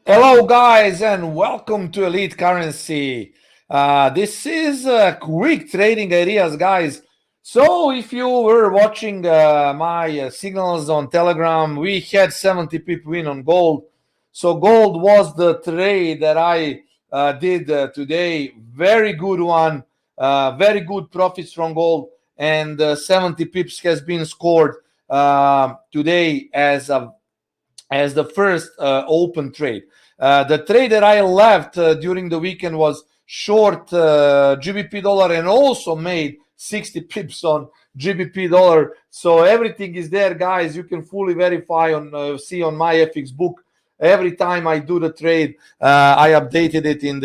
Hello, guys, and welcome to Elite Currency. This is quick trading ideas, guys. So, if you were watching my signals on Telegram, we had 70 pip win on gold. So, gold was the trade that I did today. Very good one. Very good profits from gold, and 70 pips has been scored today as the first open trade. The trade that I left during the weekend was short GBP dollar and also made 60 pips on GBP dollar. So everything is there, guys. You can fully verify on see on my FX book. Every time I do the trade, I updated it in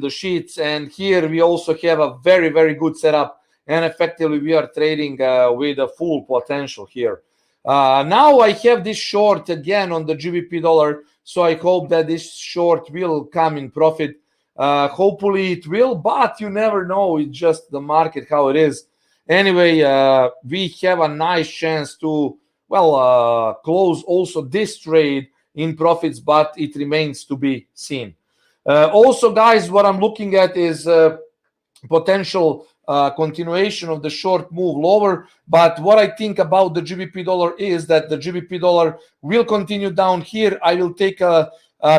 the sheets, and here we also have a very good setup, and effectively we are trading with a full potential here. Now I have this short again on the GBP dollar, so I hope that this short will come in profit. Hopefully it will, but you never know. It's just the market how it is. Anyway, we have a nice chance to close also this trade in profits, but it remains to be seen. Also, guys, what I'm looking at is potential continuation of the short move lower. But what I think about the GBP dollar is that the GBP dollar will continue down here. I will take a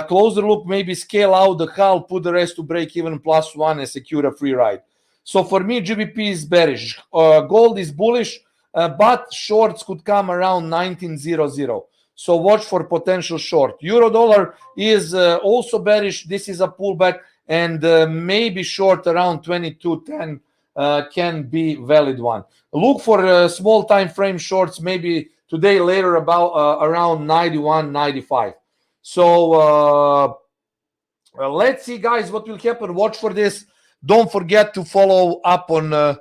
closer look, maybe scale out the hull, put the rest to break even +1 and secure a free ride. So for me, GBP is bearish. Gold is bullish, but shorts could come around 19.00. So watch for potential short. Euro dollar is also bearish. This is a pullback, and maybe short around 22.10 can be valid one. Look for small time frame shorts, maybe today later about around 91.95. So let's see, guys, what will happen. Watch for this. Don't forget to follow up on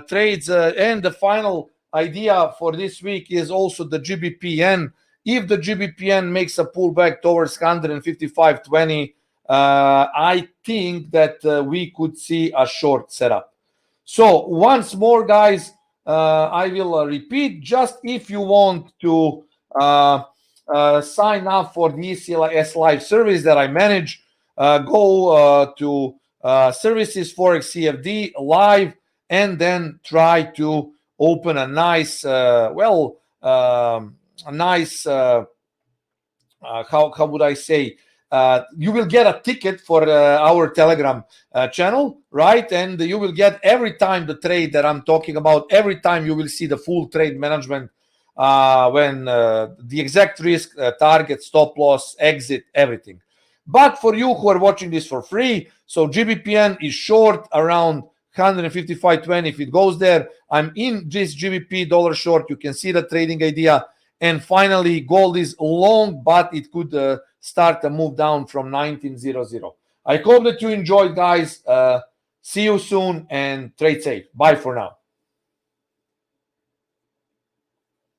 trades. And the final idea for this week is also the GBPN. If the GBPN makes a pullback towards 155.20, I think that we could see a short setup. So once more, guys, I will repeat. Just if you want to sign up for the ecsLive service that I manage, go to services Forex CFD live, and then try to open a nice, how would I say? You will get a ticket for our Telegram channel, right? And you will get every time the trade that I'm talking about, every time you will see the full trade management, when the exact risk, target, stop loss, exit, everything. But for you who are watching this for free, so GBPN is short around 155.20. If it goes there, I'm in this GBP dollar short. You can see the trading idea. And finally, gold is long, but it could start a move down from 19.00. I hope that you enjoyed, guys. See you soon and trade safe. Bye for now.